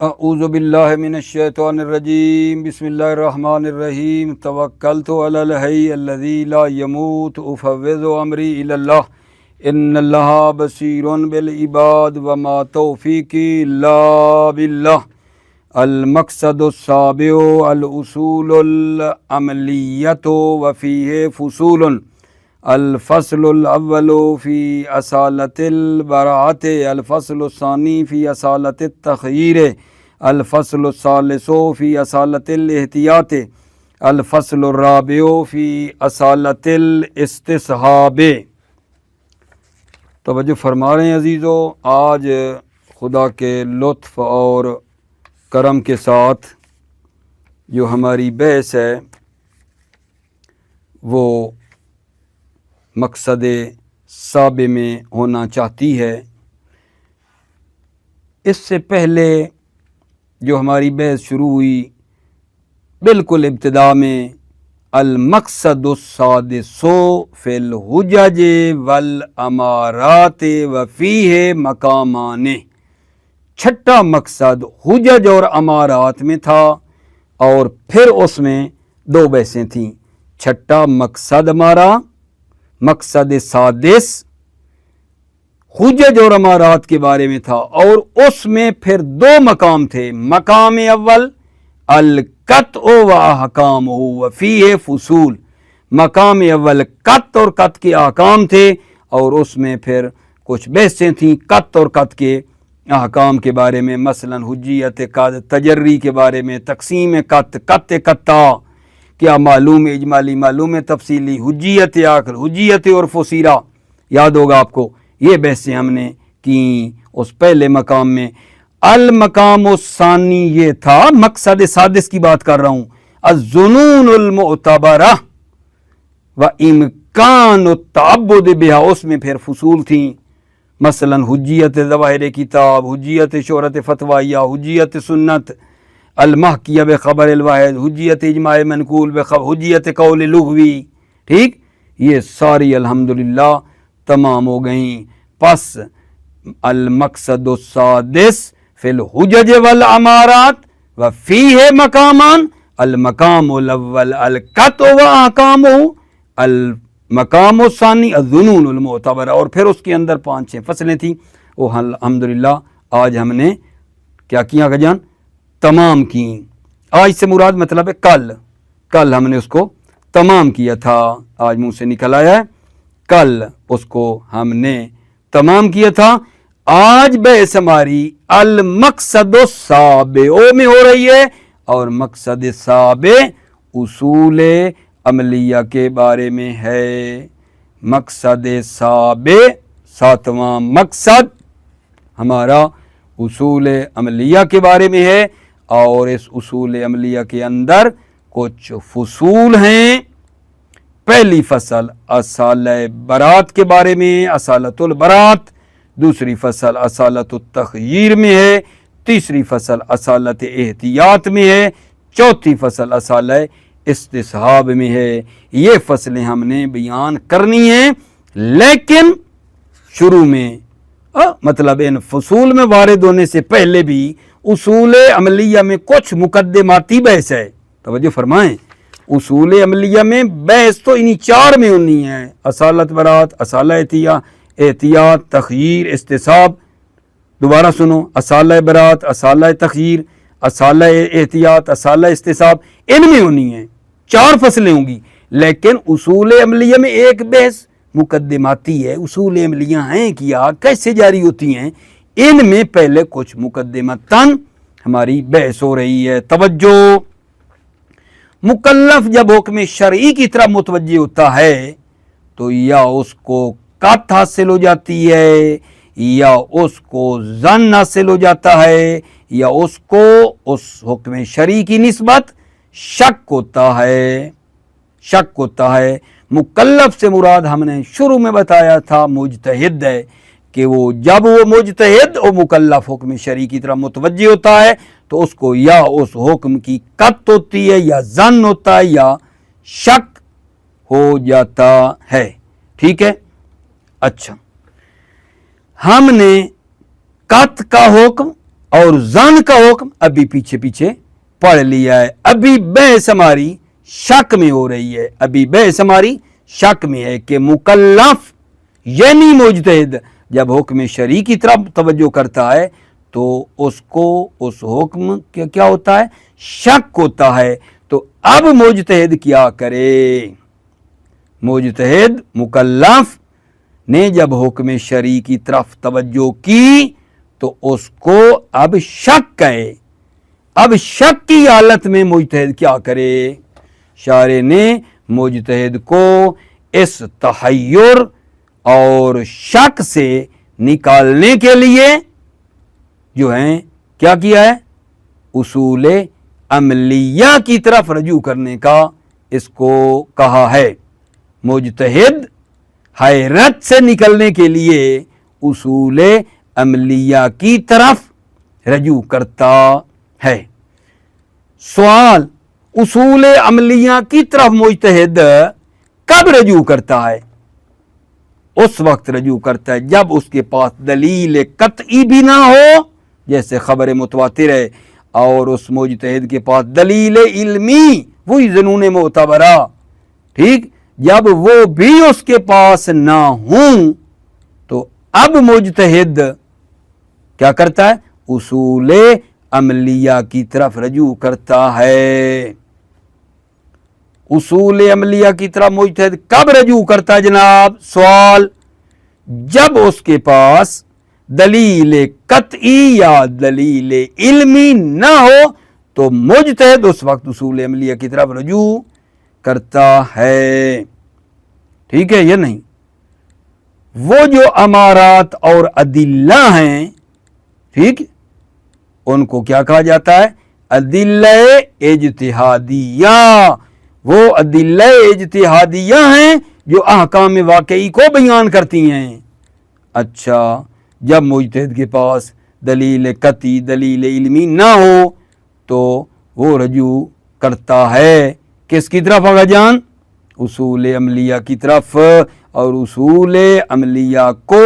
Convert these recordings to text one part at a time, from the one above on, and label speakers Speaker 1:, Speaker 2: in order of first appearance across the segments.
Speaker 1: اعوذ باللہ من الشیطان الرجیم بسم اللہ الرحمن الرحیم توکلت علی الحی الذی لا یموت افوض امری الی اللہ ان اللہ بصیر بالعباد وما توفیقی الا باللہ المقصد السابع الاصول العملیۃ وفیہ فصول الفصل الاول فی اصالۃ البراءۃ الفصل الثانی فی اصالۃ التخییر الفصل الثالث فی اصالۃ الاحتیاط الفصل الرابع فی اصالۃ الاستصحاب۔ توجہ فرما رہے ہیں عزیزو، آج خدا کے لطف اور کرم کے ساتھ جو ہماری بحث ہے وہ مقصد سابع میں ہونا چاہتی ہے۔ اس سے پہلے جو ہماری بحث شروع ہوئی بالکل ابتدا میں المقصد السادس فی الحجج والامارات وفیہ مقامان، چھٹا مقصد حجج اور امارات میں تھا اور پھر اس میں دو بحثیں تھیں۔ چھٹا مقصد ہمارا مقصد سادس حجج اور امارات کے بارے میں تھا اور اس میں پھر دو مقام تھے۔ مقام اول القطع و احکامہ وفیہ فصول، مقام اول قطع اور قطع کے احکام تھے اور اس میں پھر کچھ بحثیں تھیں قطع اور قطع کے احکام کے بارے میں، مثلا حجیت تجری کے بارے میں، تقسیم قطع، قطع قطع، کیا معلوم اجمالی، معلوم تفصیلی، حجیت آخر، حجیت عرف و سیرہ، یاد ہوگا آپ کو یہ بحثیں ہم نے کی اس پہلے مقام میں۔ المقام الثانی یہ تھا، مقصد سادس کی بات کر رہا ہوں، الظنون المعتبرہ و امکان التعبد بہا، اس میں پھر فصول تھیں، مثلا حجیت ظواہر کتاب، حجیت شہرت فتویہ، حجیت سنت المحکیہ بخبر الواحد، حجیت اجماع منقول بخبر، حجیت قول لغوی، ٹھیک، یہ ساری الحمدللہ تمام ہو گئیں۔ پس المقصد السادس فی الحجج والامارات وفیہ مقامان، المقام الاول القطع و احکامہ، المقام الثانی الظنون المعتبرہ، اور پھر اس کے اندر 5-6 فصلیں تھیں، وہ الحمدللہ آج ہم نے کیا کیا کہ جان تمام کی۔ آج سے مراد مطلب ہے کل ہم نے اس کو تمام کیا تھا، آج منہ سے نکل آیا ہے کل اس کو ہم نے تمام کیا تھا۔ آج بحث ہماری المقصد السابع میں ہو رہی ہے اور مقصد سابع اصول عملیہ کے بارے میں ہے۔ مقصد سابع، ساتواں مقصد ہمارا اصول عملیہ کے بارے میں ہے اور اس اصول عملیہ کے اندر کچھ فصول ہیں۔ پہلی فصل اصالہ برات کے بارے میں، اصالۃ البرات، دوسری فصل اصالۃ التخییر میں ہے، تیسری فصل اصالۃ احتیاط میں ہے، چوتھی فصل اصالہ استصحاب میں ہے۔ یہ فصلیں ہم نے بیان کرنی ہیں، لیکن شروع میں مطلب ان فصول میں وارد ہونے سے پہلے بھی اصول عملیہ میں کچھ مقدماتی بحث ہے۔ توجہ فرمائیں، اصول عملیہ میں بحث تو انہی 4 میں ہونی ہے، اصالت برات، اصالہ احتیاط، تخییر، استصحاب۔ دوبارہ سنو، اصالہ برات، اصالہ تخییر، اصالہ احتیاط، اصالہ استصحاب، ان میں ہونی ہیں، 4 فصلیں ہوں گی، لیکن اصول عملیہ میں ایک بحث مقدماتی ہے۔ اصول عملیہ ہیں کیا، کیسے جاری ہوتی ہیں، ان میں پہلے کچھ مقدمتاً ہماری بحث ہو رہی ہے۔ توجہ، مکلف جب حکم شرعی کی طرف متوجہ ہوتا ہے تو یا اس کو قط حاصل ہو جاتی ہے، یا اس کو ظن حاصل ہو جاتا ہے، یا اس کو اس حکم شرعی کی نسبت شک ہوتا ہے۔ مکلف سے مراد ہم نے شروع میں بتایا تھا مجتہد ہے، کہ وہ جب وہ مجتہد اور مکلف حکم شرعی کی طرف متوجہ ہوتا ہے تو اس کو یا اس حکم کی قط ہوتی ہے، یا ظن ہوتا ہے، یا شک ہو جاتا ہے، ٹھیک ہے۔ اچھا، ہم نے قط کا حکم اور زن کا حکم ابھی پیچھے پیچھے پڑھ لیا ہے. ابھی بحث ہماری شک میں ہو رہی ہے, ابھی بحث ہماری شک میں ہے کہ مکلف یعنی مجتہد جب حکم شرعی کی طرف توجہ کرتا ہے تو اس کو اس حکم کیا ہوتا ہے, شک ہوتا ہے. تو اب مجتہد کیا کرے؟ مجتہد مکلف نے جب حکم شرعی کی طرف توجہ کی تو اس کو اب شک ہے. اب شک کی حالت میں مجتہد کیا کرے؟ شارع نے مجتہد کو اس تحیر اور شک سے نکالنے کے لیے جو ہیں کیا کیا ہے, اصول عملیہ کی طرف رجوع کرنے کا اس کو کہا ہے. مجتہد حیرت سے نکلنے کے لیے اصول عملیہ کی طرف رجوع کرتا ہے. سوال, اصول عملیہ کی طرف مجتہد کب رجوع کرتا ہے؟ اس وقت رجوع کرتا ہے جب اس کے پاس دلیل قطعی بھی نہ ہو, جیسے خبر متواتر ہے, اور اس مجتہد کے پاس دلیل علمی وہی ظنون معتبرہ, ٹھیک, جب وہ بھی اس کے پاس نہ ہوں تو اب مجتہد کیا کرتا ہے؟ اصول عملیہ کی طرف رجوع کرتا ہے. اصول عملیہ کی طرف مجتہد کب رجوع کرتا ہے جناب؟ سوال, جب اس کے پاس دلیل قطعی یا دلیل علمی نہ ہو تو مجتہد اس وقت اصول عملیہ کی طرف رجوع کرتا ہے. ٹھیک ہے یا نہیں؟ وہ جو امارات اور ادلہ ہیں, ٹھیک, ان کو کیا کہا جاتا ہے؟ ادلہ اجتہادیہ. وہ ادلہ اجتہادیہ ہیں جو احکام واقعی کو بیان کرتی ہیں. اچھا, جب مجتہد کے پاس دلیل قطعی دلیل علمی نہ ہو تو وہ رجوع کرتا ہے کس کی طرف آقا جان؟ اصول عملیہ کی طرف. اور اصول عملیہ کو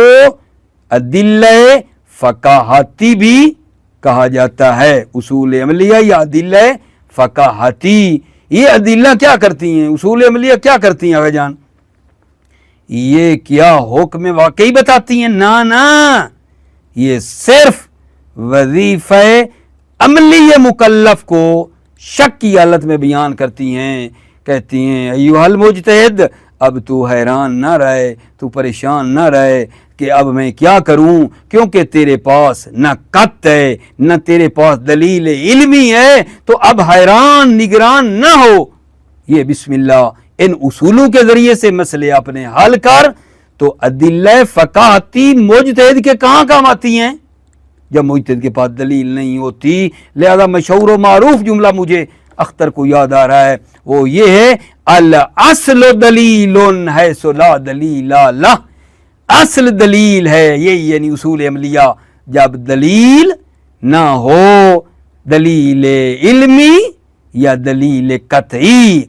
Speaker 1: ادلہ فقاہتی بھی کہا جاتا ہے. اصول عملیہ یا ادلہ فقاہتی, یہ ادلہ کیا کرتی ہیں؟ اصول عملیہ کیا کرتی ہیں آقا جان؟ یہ کیا حکم واقعی بتاتی ہیں؟ نا, یہ صرف وظیفہ عملی مکلف کو شک کی حالت میں بیان کرتی ہیں. کہتی ہیں ایھا المجتہد, اب تو حیران نہ رہے, تو پریشان نہ رہے کہ اب میں کیا کروں, کیونکہ تیرے پاس نہ قط ہے نہ تیرے پاس دلیل علمی ہے, تو اب حیران نگران نہ ہو. یہ بسم اللہ ان اصولوں کے ذریعے سے مسئلے اپنے حل کر. تو ادلہ فقاہتی مجتہد کے کہاں کام آتی ہیں؟ جب مجتہد کے پاس دلیل نہیں ہوتی. لہذا مشہور و معروف جملہ مجھے اختر کو یاد آ رہا ہے, وہ یہ ہے الاصل دلیل حیث لا دلیل لہ. اصل دلیل ہے یہی, یعنی اصول عملیہ, جب دلیل نہ ہو, دلیل علمی یا دلیل قطعی.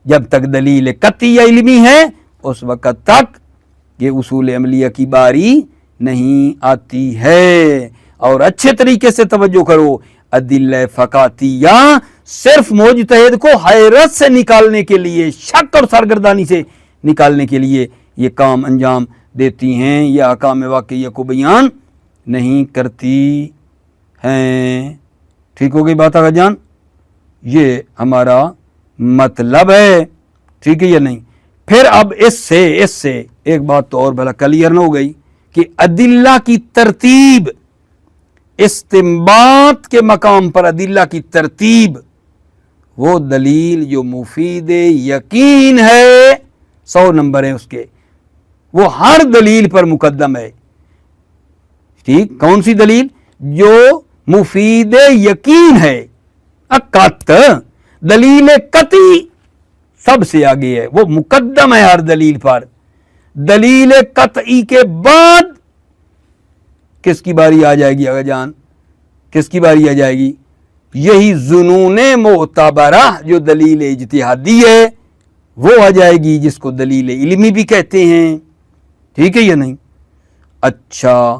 Speaker 1: جب تک دلیل قطعی یا علمی ہے اس وقت تک یہ اصول عملیہ کی باری نہیں آتی ہے. اور اچھے طریقے سے توجہ کرو, ادلہ فقاہتیہ صرف مجتہد کو حیرت سے نکالنے کے لیے, شک اور سرگردانی سے نکالنے کے لیے یہ کام انجام دیتی ہیں, یہ احکام واقعیہ کو بیان نہیں کرتی ہیں. ٹھیک ہو گئی بات آقا جان؟ یہ ہمارا مطلب ہے, ٹھیک ہے یا نہیں؟ پھر اب اس سے ایک بات تو اور بھلا کلیئر نہ ہو گئی کہ ادلہ کی ترتیب, استنباط کے مقام پر ادلہ کی ترتیب, وہ دلیل جو مفید یقین ہے 100 نمبر ہیں اس کے, وہ ہر دلیل پر مقدم ہے. ٹھیک, کون سی دلیل؟ جو مفید یقین ہے. قط دلیل قطعی سب سے آگے ہے, وہ مقدم ہے ہر دلیل پر. دلیل قطعی کے بعد کس کی باری آ جائے گی آقا جان؟ کس کی باری آ جائے گی؟ یہی ظنون معتبرہ جو دلیل اجتہادی ہے وہ آ جائے گی, جس کو دلیل علمی بھی کہتے ہیں. ٹھیک ہے یا نہیں؟ اچھا,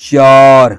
Speaker 1: 4।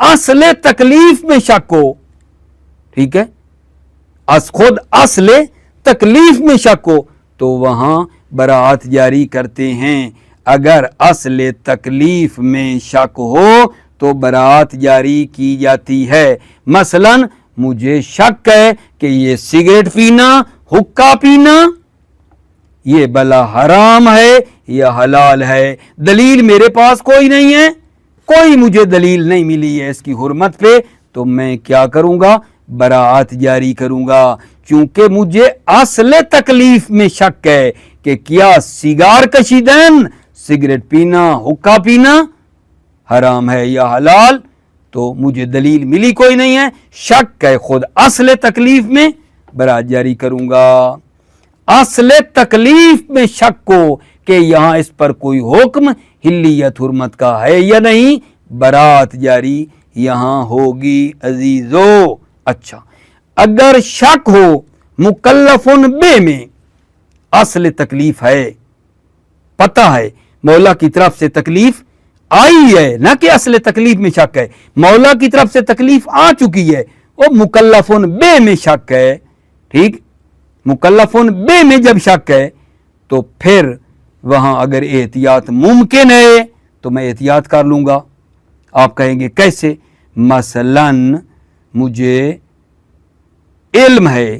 Speaker 1: اصل تکلیف میں شک ہو، ٹھیک ہے، خود اصل تکلیف میں شک ہو تو وہاں براعت جاری کرتے ہیں۔ اگر اصل تکلیف میں شک ہو تو براعت جاری کی جاتی ہے۔ مثلا مجھے شک ہے کہ یہ سگریٹ پینا، حقہ پینا، یہ بلا حرام ہے یا حلال ہے، دلیل میرے پاس کوئی نہیں ہے، کوئی مجھے دلیل نہیں ملی ہے اس کی حرمت پہ، تو میں کیا کروں گا؟ براعت جاری کروں گا، چونکہ مجھے اصل تکلیف میں شک ہے کہ کیا سگار کشیدن، سگریٹ پینا، حقہ پینا حرام ہے یا حلال، تو مجھے دلیل ملی کوئی نہیں ہے، شک ہے خود اصل تکلیف میں، براعت جاری کروں گا۔ اصل تکلیف میں شک ہو کہ یہاں اس پر کوئی حکم حلیت حرمت کا ہے یا نہیں، براعت جاری یہاں ہوگی عزیزو۔ اچھا، اگر شک ہو مکلفن بے میں، اصل تکلیف ہے، پتہ ہے مولا کی طرف سے تکلیف آئی ہے، نہ کہ اصل تکلیف میں شک ہے، مولا کی طرف سے تکلیف آ چکی ہے، وہ مکلفن بے میں شک ہے، ٹھیک، مکلفن بے میں جب شک ہے تو پھر وہاں اگر احتیاط ممکن ہے تو میں احتیاط کر لوں گا۔ آپ کہیں گے کیسے؟ مثلا مجھے علم ہے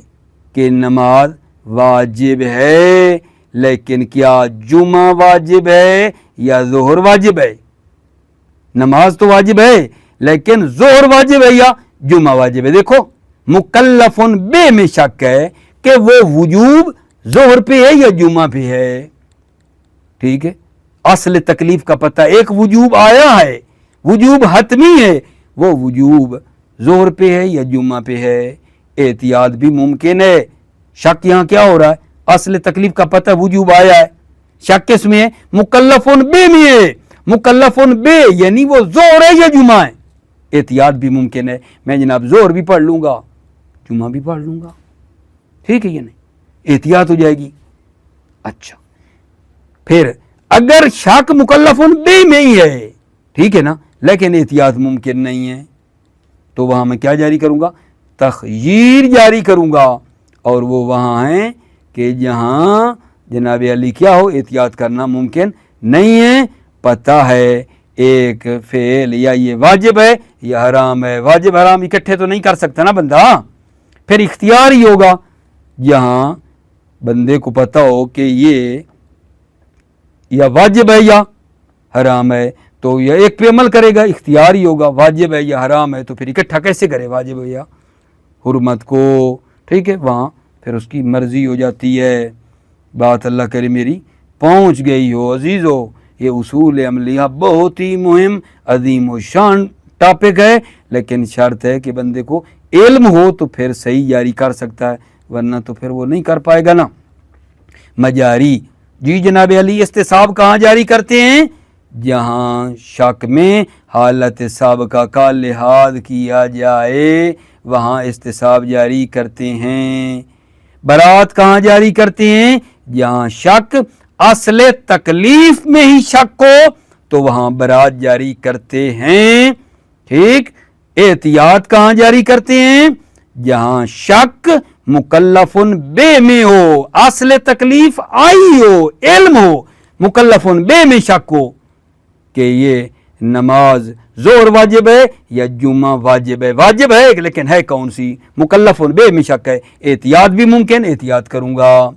Speaker 1: کہ نماز واجب ہے، لیکن کیا جمعہ واجب ہے یا ظہر واجب ہے؟ نماز تو واجب ہے لیکن ظہر واجب ہے یا جمعہ واجب ہے؟ دیکھو مکلفن بے میں شک ہے کہ وہ وجوب ظہر پہ ہے یا جمعہ پہ ہے، ٹھیک ہے، اصل تکلیف کا پتہ ایک وجوب آیا ہے، وجوب حتمی ہے، وہ وجوب ظہر پہ ہے یا جمعہ پہ ہے، احتیاط بھی ممکن ہے۔ شک یہاں کیا ہو رہا ہے؟ اصل تکلیف کا پتہ وجوب آیا ہے، شک کس میں ہے؟ مکلفن بے میں ہے، مکلفن بے یعنی وہ ظہر ہے یا جمعہ ہے، احتیاط بھی ممکن ہے، میں جناب ظہر بھی پڑھ لوں گا، جمعہ بھی پڑھ لوں گا، ٹھیک ہے یا نہیں، احتیاط ہو جائے گی۔ اچھا، پھر اگر شک مکلفن بے میں ہی ہے، ٹھیک ہے نا، لیکن احتیاط ممکن نہیں ہے، تو وہاں میں کیا جاری کروں گا؟ تخییر جاری کروں گا، اور وہ وہاں ہیں کہ جہاں جناب علی کیا ہو، احتیاط کرنا ممکن نہیں ہے، پتہ ہے ایک فعل یا یہ واجب ہے یا حرام ہے، واجب حرام اکٹھے تو نہیں کر سکتا نا بندہ، پھر اختیار ہی ہوگا، جہاں بندے کو پتہ ہو کہ یہ یا واجب ہے یا حرام ہے تو یہ ایک پہ عمل کرے گا، اختیار ہی ہوگا، واجب ہے یا حرام ہے تو پھر اکٹھا کیسے کرے واجب ہے یا حرمت کو، ٹھیک ہے، وہاں پھر اس کی مرضی ہو جاتی ہے۔ بات اللہ کرے میری پہنچ گئی ہو عزیزو، یہ اصول عملیہ بہت ہی مہم عظیم و شان ٹاپک ہے، لیکن شرط ہے کہ بندے کو علم ہو تو پھر صحیح جاری کر سکتا ہے، ورنہ تو پھر وہ نہیں کر پائے گا نا۔ مجاری، جی جناب علی، استصحاب کہاں جاری کرتے ہیں؟ جہاں شک میں حالت سابقہ کا لحاظ کیا جائے وہاں استصحاب جاری کرتے ہیں۔ براعت کہاں جاری کرتے ہیں؟ جہاں شک اصل تکلیف میں ہی شک ہو تو وہاں براعت جاری کرتے ہیں، ٹھیک۔ احتیاط کہاں جاری کرتے ہیں؟ جہاں شک مکلفن بے میں ہو، اصل تکلیف آئی ہو، علم ہو، مکلفن بے میں شک ہو کہ یہ نماز ظہر واجب ہے یا جمعہ واجب ہے، واجب ہے لیکن ہے کون سی، مکلفن بے میں شک ہے، احتیاط بھی ممکن، احتیاط کروں گا۔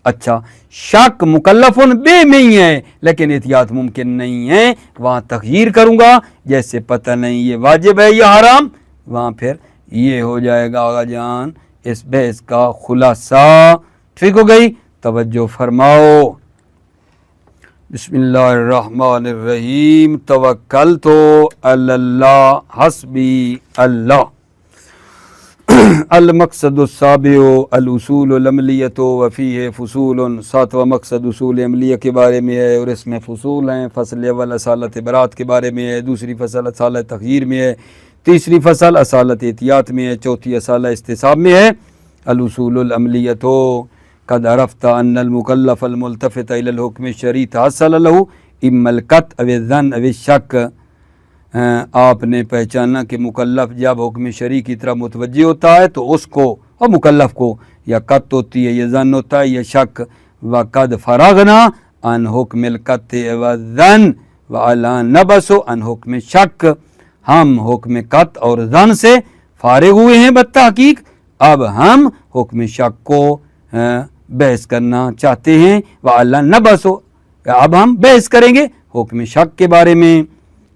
Speaker 1: اچھا، شک مکلفن بے میں ہی ہے لیکن احتیاط ممکن نہیں ہے، وہاں تخییر کروں گا، جیسے پتہ نہیں یہ واجب ہے یا حرام، وہاں پھر یہ ہو جائے گا آغا جان اس بحث کا خلاصہ، ٹھیک ہو گئی؟ توجہ فرماؤ۔ بسم اللہ الرحمن الرحیم، توکلت علی اللہ حسبی اللہ۔ المقصد السابع الاصول العملیۃ وفیہ فصول، ساتواں مقصد اصول عملیہ کے بارے میں ہے اور اس میں فصول ہیں۔ فصل اول اصالت برات کے بارے میں ہے، دوسری فصل اصالت تغییر میں ہے، تیسری فصل اصالت احتیاط میں ہے، چوتھی اصالہ استصحاب میں ہے۔ الاصول العملیۃ قد عرفت ان المکلف الملتفت الى الحکم الشرعی تحصل له اما القطع او الظن او الشک آپ نے پہچانا کہ مکلف جب حکم شرعی کی طرف متوجہ ہوتا ہے تو اس کو اور مکلف کو یا قط ہوتی ہے یا ظن ہوتا ہے یا شک. وقد فرغنا عن حکم القط والظن وعلا نبس عن حکم شک. ہم حکم قط اور ظن سے فارغ ہوئے ہیں بالتحقیق، اب ہم حکم شک کو بحث کرنا چاہتے ہیں. وعلا نبس، اب ہم بحث کریں گے حکم شک کے بارے میں.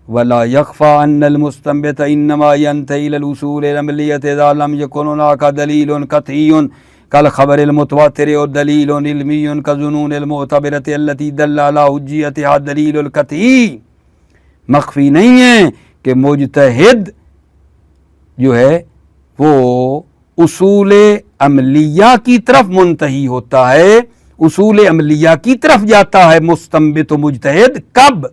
Speaker 1: ولا يخفى ان المستنبط انما ينتهي الى الاصول العمليه اذا لم يكن هناك دليل قطعي كالخبر المتواتر ودليل علمي كظنون المعتبرة التي دل على حجيتها الدليل القطعي. مخفی نہیں ہے کہ مجتہد جو ہے وہ اصول عملیہ کی طرف منتہی ہوتا ہے، اصول عملیہ کی طرف جاتا ہے مستنبط و مجتہد. کب؟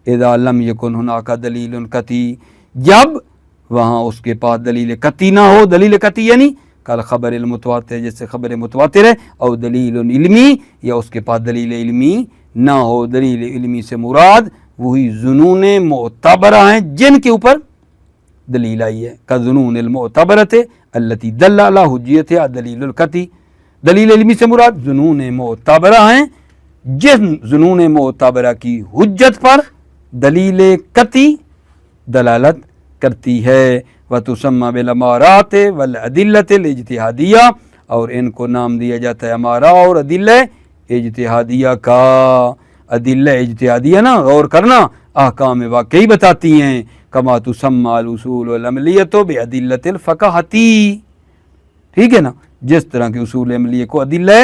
Speaker 1: اذا لم یکن ہناک دلیل قطعی، جب وہاں اس کے پاس دلیل قطعی نہ ہو. دلیل قطعی یعنی کل خبر المتواتر، جیسے خبر متواتر ہے، اور دلیل علمی، یا اس کے پاس دلیل علمی نہ ہو. دلیل علمی سے مراد وہی ظنون معتبرہ ہیں جن کے اوپر دلیل آئی ہے. کظنون المعتبرۃ التی دل علی حجیتها الدلیل القطعی. دلیل علمی سے مراد ظنون معتبرہ ہیں جن ظنون معتبرہ کی حجت پر دلیل قطعی دلالت کرتی ہے. وتسمى بالامارات والادلۃ الاجتہادیہ، اور ان کو نام دیا جاتا ہے امارہ اور ادلہ اجتہادیہ کا. ادلہ اجتہادیہ نا غور کرنا احکام واقعی بتاتی ہیں. کما تسمى الاصول والعملیۃ بادلۃ الفقاہۃ، ٹھیک ہے نا، جس طرح کے اصول عملیہ کو ادلہ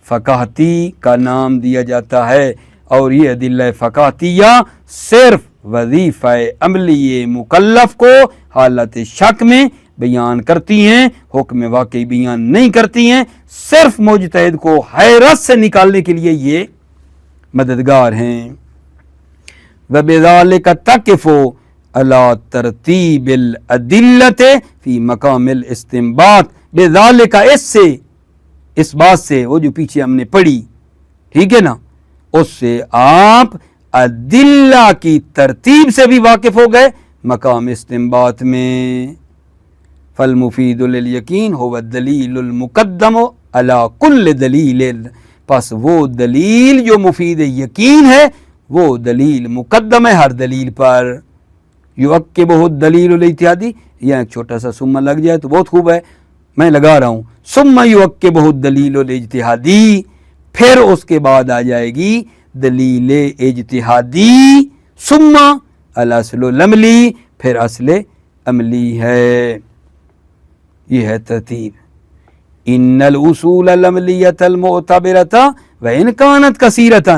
Speaker 1: فقاہتی کا نام دیا جاتا ہے. اور یہ ادلہ فقاہتیہ صرف وظیفہ عملی مکلف کو حالت شک میں بیان کرتی ہیں، حکم واقعی بیان نہیں کرتی ہیں. صرف مجتہد کو حیرت سے نکالنے کے لیے یہ مددگار ہیں. وبذالک تقف علی ترتیب الادلۃ فی مقام الاستنباط. بذالک، اس سے، اس بات سے، وہ جو پیچھے ہم نے پڑھی، ٹھیک ہے نا، اس سے آپ ادلہ کی ترتیب سے بھی واقف ہو گئے مقام استنباط میں. فالمفید للیقین هو الدلیل المقدم علی کل دلیل. پس وہ دلیل جو مفید یقین ہے وہ دلیل مقدم ہے ہر دلیل پر. یعقبہ الدلیل الاجتہادی، یہاں ایک چھوٹا سا ثم لگ جائے تو بہت خوب ہے، میں لگا رہا ہوں. ثم یعقبہ الدلیل الاجتہادی، پھر اس کے بعد آ جائے گی دلیل اجتہادی. ثم الاصل العملی، پھر اصل عملی ہے. یہ ہے ترتیب. ان الاصول العملیۃ المعتبرۃ وان کانت کثیرۃ،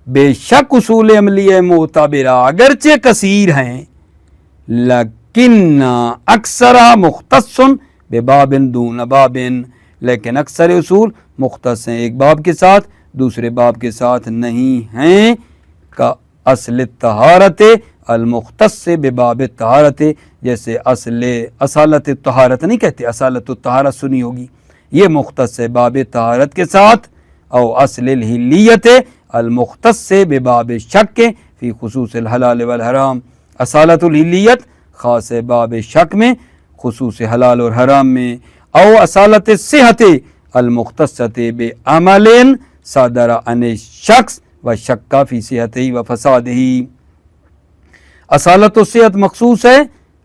Speaker 1: بے شک اصول عملیہ معتبرہ اگرچہ کثیر ہیں، لیکن اکثر مختص بباب دون باب، لیکن اکثر اصول مختص ہیں ایک باب کے ساتھ دوسرے باب کے ساتھ نہیں ہیں. کا اصل طہارت المختص بباب طہارت، جیسے اصالت طہارت نہیں کہتے، اصالت طہارت سنی ہوگی، یہ مختص ہے باب طہارت کے ساتھ. او اصل الحلیت المختص بباب شک فی خصوص الحلال والحرام. اصالت الحلیت خاص ہے باب شک میں، خصوص حلال اور حرام میں. او اصالت صحت المختصۃ بعمل صادر عن شخص و شک فی صحتہ و فسادہ. اصالت و صحت مخصوص ہے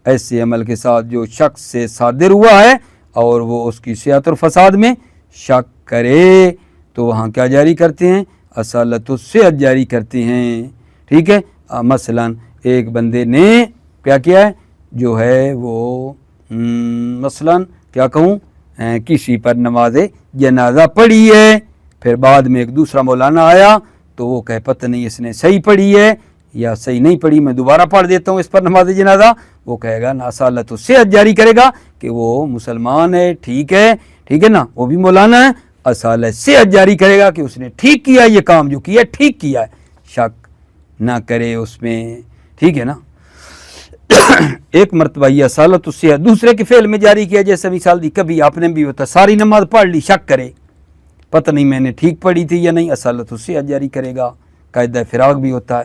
Speaker 1: ایسے عمل کے ساتھ جو شخص سے صادر ہوا ہے اور وہ اس کی صحت اور فساد میں شک کرے تو وہاں کیا جاری کرتے ہیں؟ اصالت و صحت جاری کرتے ہیں. ٹھیک ہے، مثلا ایک بندے نے کیا کیا ہے، جو ہے وہ مثلا کیا کہوں، کسی پر نماز جنازہ پڑھی ہے، پھر بعد میں ایک دوسرا مولانا آیا تو وہ کہے پتہ نہیں اس نے صحیح پڑھی ہے یا صحیح نہیں پڑھی، میں دوبارہ پڑھ دیتا ہوں اس پر نماز جنازہ. وہ کہے گا نا اصالت و صحت جاری کرے گا کہ وہ مسلمان ہے، ٹھیک ہے نا، وہ بھی مولانا ہے. اصالت صحت جاری کرے گا کہ اس نے ٹھیک کیا، یہ کام جو کیا ٹھیک کیا ہے، شک نہ کرے اس میں. ٹھیک ہے نا. ایک مرتبہ یہ اصالت و صحت دوسرے کے فعل میں جاری کیا، جیسے مثال دی، کبھی آپ نے بھی ہوتا ساری نماز پڑھ لی، شک کرے پتہ نہیں میں نے ٹھیک پڑھی تھی یا نہیں، اصالت و صحت جاری کرے گا. قاعدہ فراغ بھی ہوتا ہے.